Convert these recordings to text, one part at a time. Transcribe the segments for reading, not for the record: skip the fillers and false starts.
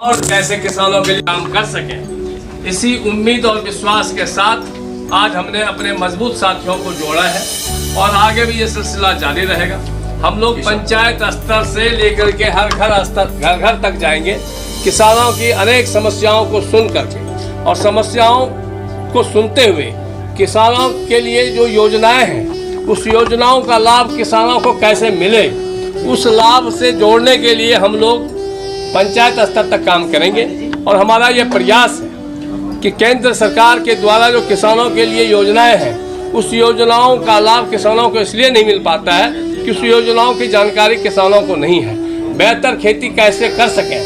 और कैसे किसानों के लिए काम कर सकें। इसी उम्मीद और विश्वास के साथ आज हमने अपने मजबूत साथियों को जोड़ा है और आगे भी ये सिलसिला जारी रहेगा। हम लोग पंचायत स्तर से लेकर के हर घर तक जाएंगे, किसानों की अनेक समस्याओं को सुन करके और समस्याओं को सुनते हुए किसानों के लिए जो योजनाएं हैं उस योजनाओं का लाभ किसानों को कैसे मिले, उस लाभ से जोड़ने के लिए हम लोग पंचायत स्तर तक काम करेंगे। और हमारा ये प्रयास है कि केंद्र सरकार के द्वारा जो किसानों के लिए योजनाएं हैं उस योजनाओं का लाभ किसानों को इसलिए नहीं मिल पाता है कि उस योजनाओं की जानकारी किसानों को नहीं है। बेहतर खेती कैसे कर सकें,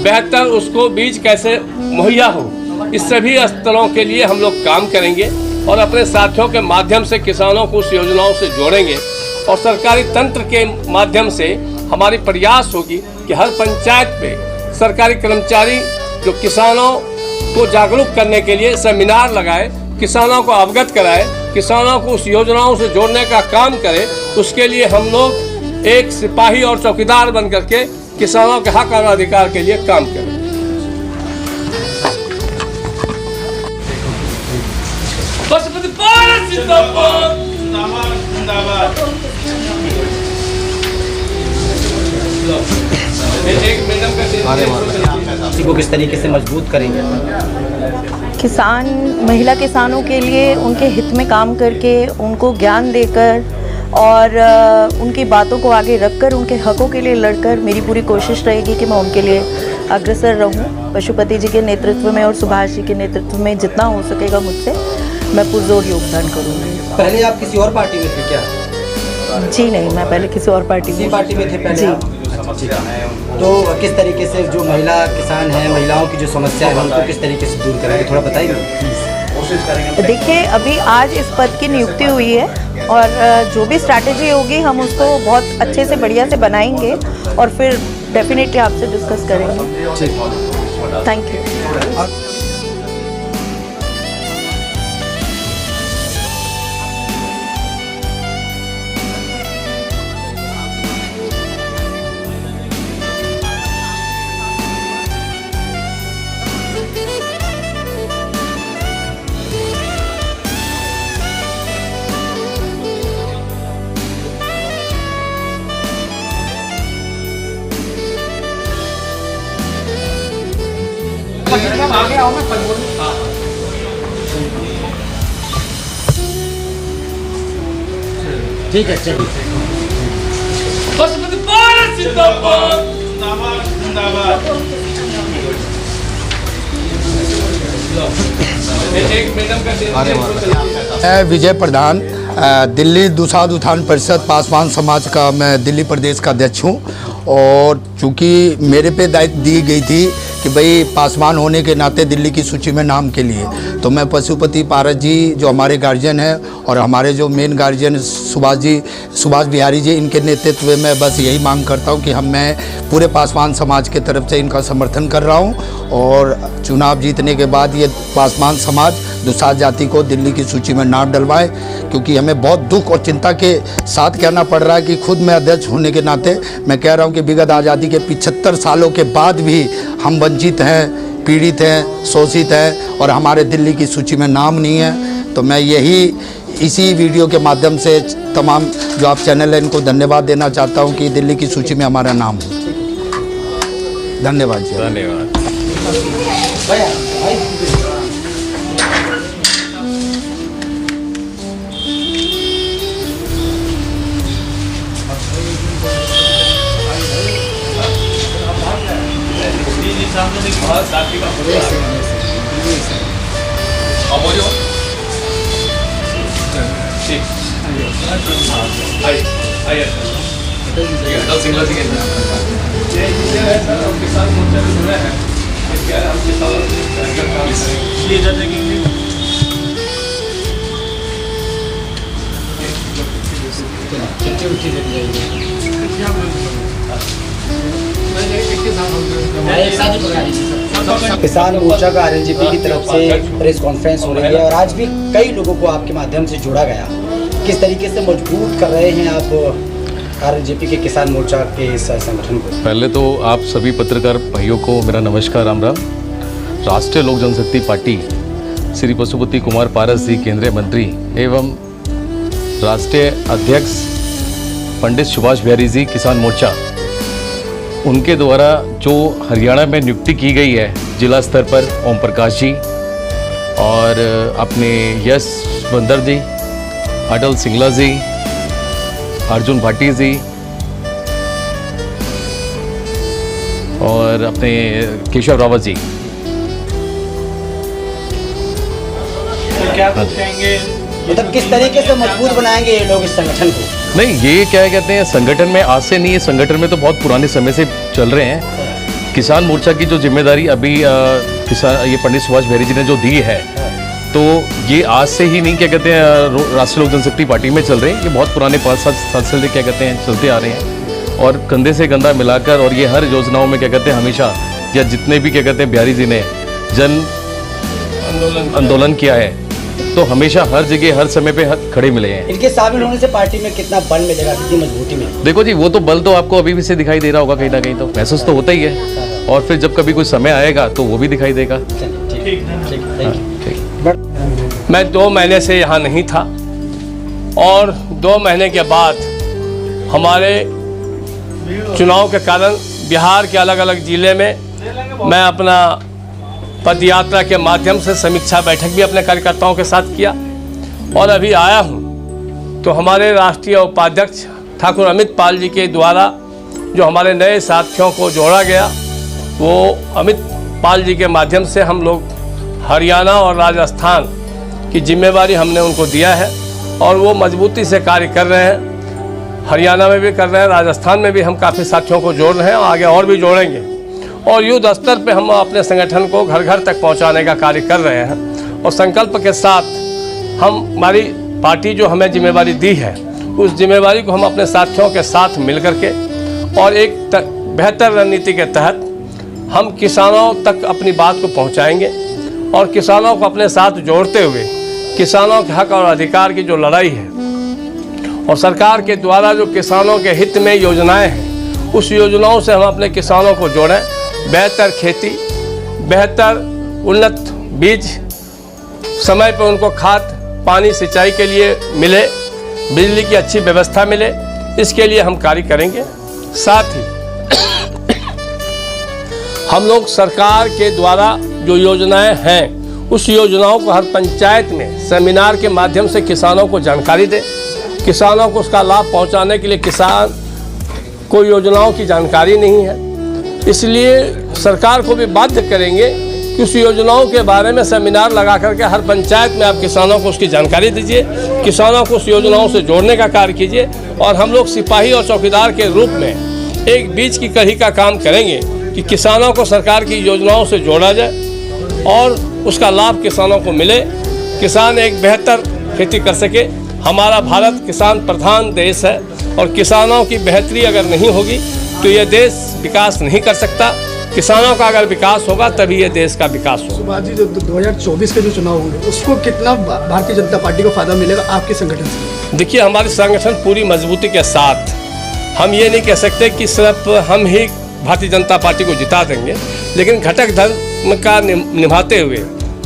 बेहतर उसको बीज कैसे मुहैया हो, इस सभी स्तरों के लिए हम लोग काम करेंगे और अपने साथियों के माध्यम से किसानों को उस योजनाओं से जोड़ेंगे। और सरकारी तंत्र के माध्यम से हमारी प्रयास होगी कि हर पंचायत पे सरकारी कर्मचारी जो किसानों को जागरूक करने के लिए सेमिनार लगाए, किसानों को अवगत कराए, किसानों को उस योजनाओं से जोड़ने का काम करे। उसके लिए हम लोग एक सिपाही और चौकीदार बन करके किसानों के हक और अधिकार के लिए काम करें। को किस तरीके से मजबूत करेंगे? महिला किसानों के लिए उनके हित में काम करके, उनको ज्ञान देकर और उनकी बातों को आगे रखकर, उनके हकों के लिए लड़कर मेरी पूरी कोशिश रहेगी कि मैं उनके लिए अग्रसर रहूं। पशुपति जी के नेतृत्व में और सुभाष जी के नेतृत्व में जितना हो सकेगा मुझसे मैं पुरजोर योगदान करूंगी। पहले आप किसी और पार्टी में थे क्या? जी नहीं, मैं पहले किसी और पार्टी में थे पहले जी। तो किस तरीके से जो महिला किसान हैं, महिलाओं की जो समस्या है उनको किस तरीके से दूर करेंगे, थोड़ा बताइए। कोशिश करेंगे। देखिए, अभी आज इस पद की नियुक्ति हुई है और जो भी स्ट्रैटेजी होगी हम उसको बहुत अच्छे से बढ़िया से बनाएंगे और फिर डेफिनेटली आपसे डिस्कस करेंगे। Thank you. आगे आओ, मैं ठीक है, चलिए। विजय प्रधान, दिल्ली दुसाध उत्थान परिषद पासवान समाज का मैं दिल्ली प्रदेश का अध्यक्ष हूँ। और चूँकि मेरे पे दायित्व दी गई थी कि भाई पासवान होने के नाते दिल्ली की सूची में नाम के लिए, तो मैं पशुपति पारस जी जो हमारे गार्जियन हैं और हमारे जो मेन गार्जियन सुभाष बिहारी जी, इनके नेतृत्व में मैं बस यही मांग करता हूं कि मैं पूरे पासवान समाज के तरफ से इनका समर्थन कर रहा हूं और चुनाव जीतने के बाद ये पासवान समाज दुसाध जाति को दिल्ली की सूची में नाम डलवाए। क्योंकि हमें बहुत दुख और चिंता के साथ कहना पड़ रहा है कि खुद मैं अध्यक्ष होने के नाते मैं कह रहा हूं कि विगत आज़ादी के 75 सालों के बाद भी हम वंचित हैं, पीड़ित हैं, शोषित हैं और हमारे दिल्ली की सूची में नाम नहीं है। तो मैं इसी वीडियो के माध्यम से तमाम जो आप चैनल है इनको धन्यवाद देना चाहता हूं कि दिल्ली की सूची में हमारा नाम हो। धन्यवाद जी। धन्यवाद। किसान मोर्चा का आरएनजेपी की तरफ से प्रेस कॉन्फ्रेंस हो रही है और आज भी कई लोगों को आपके माध्यम से जोड़ा गया। किस तरीके से मजबूत कर रहे हैं आप आरजेपी के किसान मोर्चा के इस संगठन को? पहले तो आप सभी पत्रकार भाइयों को मेरा नमस्कार, राम राम। राष्ट्रीय लोक जनशक्ति पार्टी श्री पशुपति कुमार पारस जी केंद्रीय मंत्री एवं राष्ट्रीय अध्यक्ष पंडित सुभाष बिहारी जी किसान मोर्चा, उनके द्वारा जो हरियाणा में नियुक्ति की गई है जिला स्तर पर ओम प्रकाश जी और अपने यश बंदर जी, अटल सिंगला जी, अर्जुन भाटी जी और अपने केशव रावत जी। तो क्या कुछ कहेंगे, मतलब किस तरीके से मजबूत बनाएंगे ये लोग इस संगठन को? नहीं, ये क्या कहते हैं, संगठन में आज से नहीं है, संगठन में तो बहुत पुराने समय से चल रहे हैं। किसान मोर्चा की जो जिम्मेदारी अभी ये पंडित सुभाष बिहारी जी ने जो दी है, तो ये आज से ही नहीं क्या कहते हैं राष्ट्रीय लोक जनशक्ति पार्टी में चल रहे हैं। ये बहुत पुराने 5-7 साल से क्या कहते हैं चलते आ रहे हैं और कंधे से कंधा मिलाकर, और ये हर योजनाओं में क्या कहते हैं हमेशा, या जितने भी क्या कहते हैं बिहारी जी ने जन आंदोलन किया है, तो हमेशा हर जगह हर समय पे खड़े मिले हैं। इनके शामिल होने से पार्टी में कितना बल मिलेगा, कितनी मजबूती में? देखो जी, वो तो बल तो आपको अभी भी से दिखाई दे रहा होगा कहीं ना कहीं, तो महसूस तो होता ही है, और फिर जब कभी कोई समय आएगा तो वो भी दिखाई देगा। मैं 2 महीने से यहाँ नहीं था और 2 महीने के बाद हमारे चुनाव के कारण बिहार के अलग अलग ज़िले में मैं अपना पद यात्रा के माध्यम से समीक्षा बैठक भी अपने कार्यकर्ताओं के साथ किया और अभी आया हूँ। तो हमारे राष्ट्रीय उपाध्यक्ष ठाकुर अमित पाल जी के द्वारा जो हमारे नए साथियों को जोड़ा गया, वो अमित पाल जी के माध्यम से हम लोग हरियाणा और राजस्थान की जिम्मेवारी हमने उनको दिया है और वो मजबूती से कार्य कर रहे हैं। हरियाणा में भी कर रहे हैं, राजस्थान में भी हम काफ़ी साथियों को जोड़ रहे हैं और आगे और भी जोड़ेंगे, और युद्ध स्तर पे हम अपने संगठन को घर घर तक पहुंचाने का कार्य कर रहे हैं। और संकल्प के साथ हमारी पार्टी जो हमें जिम्मेवारी दी है, उस जिम्मेवारी को हम अपने साथियों के साथ मिल करके और एक बेहतर रणनीति के तहत हम किसानों तक अपनी बात को पहुंचाएंगे और किसानों को अपने साथ जोड़ते हुए किसानों के हक और अधिकार की जो लड़ाई है और सरकार के द्वारा जो किसानों के हित में योजनाएं हैं, उस योजनाओं से हम अपने किसानों को जोड़ें। बेहतर खेती, बेहतर उन्नत बीज, समय पर उनको खाद पानी सिंचाई के लिए मिले, बिजली की अच्छी व्यवस्था मिले, इसके लिए हम कार्य करेंगे। साथ ही हम लोग सरकार के द्वारा जो योजनाएं हैं, उस योजनाओं को हर पंचायत में सेमिनार के माध्यम से किसानों को जानकारी दें। किसानों को उसका लाभ पहुंचाने के लिए किसान को योजनाओं की जानकारी नहीं है, इसलिए सरकार को भी बाध्य करेंगे कि उस योजनाओं के बारे में सेमिनार लगा करके हर पंचायत में आप किसानों को उसकी जानकारी दीजिए, किसानों को उस योजनाओं से जोड़ने का कार्य कीजिए। और हम लोग सिपाही और चौकीदार के रूप में एक बीच की कड़ी का काम करेंगे कि किसानों को सरकार की योजनाओं से जोड़ा जाए और उसका लाभ किसानों को मिले, किसान एक बेहतर खेती कर सके। हमारा भारत किसान प्रधान देश है और किसानों की बेहतरी अगर नहीं होगी तो ये देश विकास नहीं कर सकता। किसानों का अगर विकास होगा तभी ये देश का विकास होगा। सुभाष जी, जो 2024 के जो चुनाव होंगे उसको कितना भारतीय जनता पार्टी को फायदा मिलेगा आपके संगठन से? देखिए, हमारे संगठन पूरी मजबूती के साथ, हम ये नहीं कह सकते कि सिर्फ हम ही भारतीय जनता पार्टी को जिता देंगे, लेकिन घटक दल का निभाते हुए,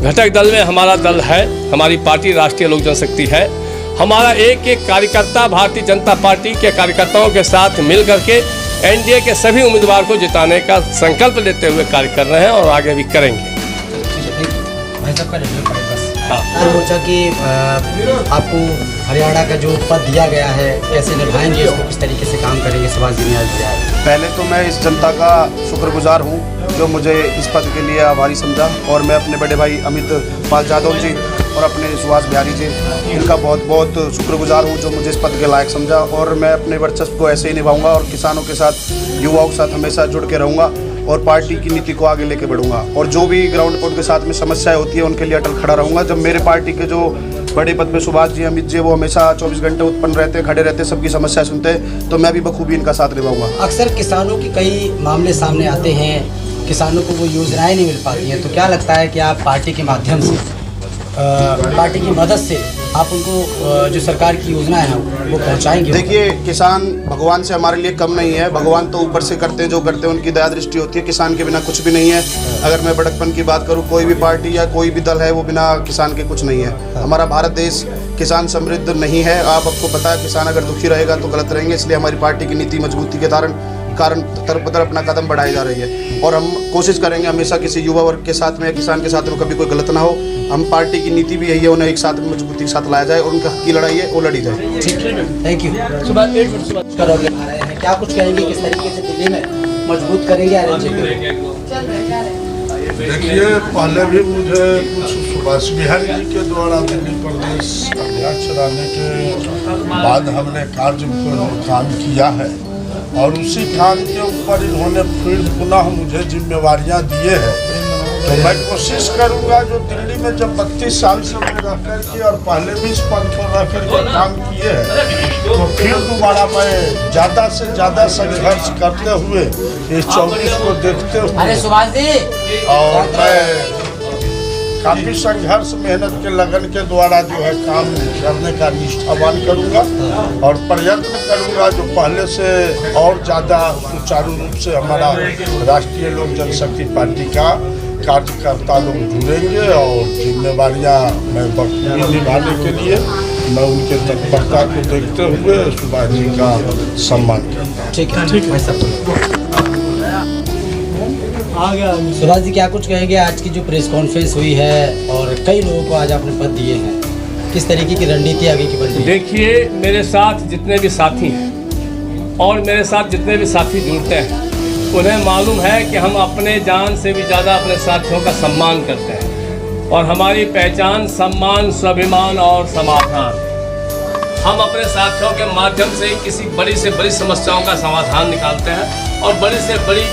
घटक दल में हमारा दल है, हमारी पार्टी राष्ट्रीय लोक जनशक्ति है। हमारा एक एक कार्यकर्ता भारतीय जनता पार्टी के कार्यकर्ताओं के साथ मिल करके एनडीए के सभी उम्मीदवार को जिताने का संकल्प लेते हुए कार्य कर रहे हैं और आगे भी करेंगे। किसान मोर्चा की आपको हरियाणा का जो पद दिया गया है, कैसे निभाएंगे इसको, किस तरीके से काम करेंगे? सुभाष जी ने आज दिया है। पहले तो मैं इस जनता का शुक्रगुजार हूँ जो मुझे इस पद के लिए आभारी समझा, और मैं अपने बड़े भाई अमित पाल यादव जी और अपने सुभाष बिहारी जी, इनका बहुत बहुत शुक्रगुजार हूँ जो मुझे इस पद के लायक समझा। और मैं अपने वर्चस्व को ऐसे ही निभाऊंगा और किसानों के साथ, युवाओं के साथ हमेशा जुड़ के रहूँगा और पार्टी की नीति को आगे लेके बढ़ूंगा। और जो भी ग्राउंड रिपोर्ट के साथ में समस्याएं होती है उनके लिए अटल खड़ा रहूँगा। जब मेरे पार्टी के जो बड़े पद पे सुभाष जी, अमित जी, वो हमेशा 24 घंटे उत्पन्न रहते, खड़े रहते, सबकी समस्या सुनते हैं, तो मैं भी बखूबी इनका साथ निभाऊंगा। अक्सर किसानों की कई मामले सामने आते हैं, किसानों को वो योजनाएं नहीं मिल पाती हैं, तो क्या लगता है कि आप पार्टी के माध्यम से पार्टी की मदद से आप उनको जो सरकार की योजनाएं हैं वो पहुंचाएंगे? देखिए, किसान भगवान से हमारे लिए कम नहीं है। भगवान तो ऊपर से करते हैं, जो करते हैं उनकी दया दृष्टि होती है। किसान के बिना कुछ भी नहीं है। अगर मैं बड़कपन की बात करूं, कोई भी पार्टी या कोई भी दल है वो बिना किसान के कुछ नहीं है। हमारा भारत देश किसान समृद्ध नहीं है। आपको पता है, किसान अगर दुखी रहेगा तो गलत रहेंगे। इसलिए हमारी पार्टी की नीति मजबूती के कारण तरफ बदर अपना कदम बढ़ाई जा रही है। और हम कोशिश करेंगे हमेशा किसी युवा वर्ग के साथ में या किसान के साथ में कभी कोई गलत ना हो। हम पार्टी की नीति भी यही है, उन्हें एक साथ में मजबूती के साथ लाया जाए और उनका हक की लड़ाई है वो लड़ी जाए। ठीक है, थैंक यू। सुबह 1 मिनट सुबह कर रहे हैं, क्या कुछ कहेंगे, किस तरीके से दिल्ली में मजबूत करेंगे आरएलजे को? देखिए, पहले भी मुझे कुछ सुभाष बिहारी जी के द्वारा दिल्ली प्रदेश अध्यक्ष रहने के बाद हमने काम किया है और उसी काम के ऊपर इन्होंने फिर पुनः मुझे जिम्मेवारियां दिए हैं। तो मैं कोशिश करूंगा, जो दिल्ली में जब 32 साल से मैं रह करके और पहले भी इस पद पर रह करके काम किए हैं, तो फिर दोबारा मैं ज़्यादा से ज़्यादा संघर्ष करते हुए इस 24 को देखते हुए और मैं काफ़ी संघर्ष मेहनत के लगन के द्वारा जो है काम करने का निष्ठावान करूंगा और प्रयत्न करूंगा जो पहले से और ज़्यादा सुचारू रूप से हमारा राष्ट्रीय लोक जनशक्ति पार्टी का कार्यकर्ता लोग जुड़ेंगे और जिम्मेवारियां मैं बखूबी निभाने के लिए मैं उनके तत्परता को देखते हुए सुभाष जी का सम्मान करूँगा। ठीक है, ठीक है। सुभाष जी, क्या कुछ कहेंगे? आज की जो प्रेस कॉन्फ्रेंस हुई है और कई लोगों को आज आपने पद दिए हैं, किस तरीके की रणनीति आगे की बन रही है? देखिए, मेरे साथ जितने भी साथी हैं और मेरे साथ जितने भी साथी जुड़ते हैं, उन्हें मालूम है कि हम अपने जान से भी ज़्यादा अपने साथियों का सम्मान करते हैं और हमारी पहचान सम्मान, स्वाभिमान और समाधान। हम अपने साथियों के माध्यम से किसी बड़ी से बड़ी समस्याओं का समाधान निकालते हैं और बड़ी से बड़ी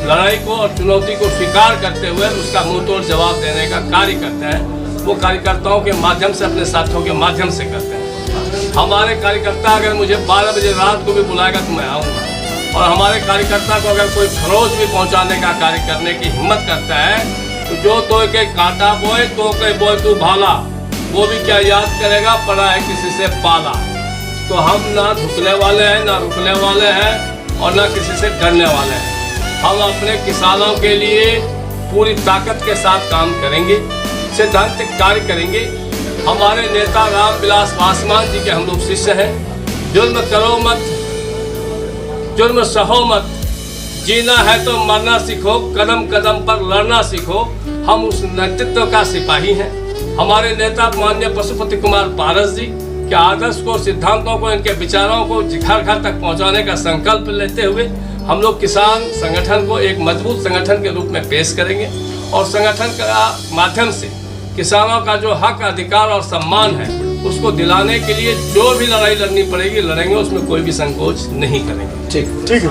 लड़ाई को और चुनौती को स्वीकार करते हुए उसका मुंहतोड़ जवाब देने का कार्य करते हैं। वो कार्यकर्ताओं के माध्यम से, अपने साथियों के माध्यम से करते हैं। हमारे कार्यकर्ता अगर मुझे 12 बजे रात को भी बुलाएगा तो मैं आऊँगा और हमारे कार्यकर्ता को अगर कोई खरोच भी पहुंचाने का कार्य करने की हिम्मत करता है तो जो तो के कांटा बोए तो के बोए तू भाला, वो भी क्या याद करेगा, पड़ा है किसी से पाला। तो हम ना झुकने वाले हैं, ना रुकने वाले हैं और ना किसी से डरने वाले हैं। हम अपने किसानों के लिए पूरी ताकत के साथ काम करेंगे, सिद्धांतिक कार्य करेंगे। हमारे नेता रामविलास पासवान जी के हम लोग शिष्य हैं। जुल्म करो मत, जुल्म सहो मत, जीना है तो मरना सीखो, कदम कदम पर लड़ना सीखो। हम उस नेतृत्व का सिपाही हैं। हमारे नेता माननीय पशुपति कुमार पारस जी के आदर्श को, सिद्धांतों को, इनके विचारों को घर घर तक पहुंचाने का संकल्प लेते हुए हम लोग किसान संगठन को एक मजबूत संगठन के रूप में पेश करेंगे और संगठन का माध्यम से किसानों का जो हक, अधिकार और सम्मान है उसको दिलाने के लिए जो भी लड़ाई लड़नी पड़ेगी लड़ेंगे, उसमें कोई भी संकोच नहीं करेंगे। ठीक है।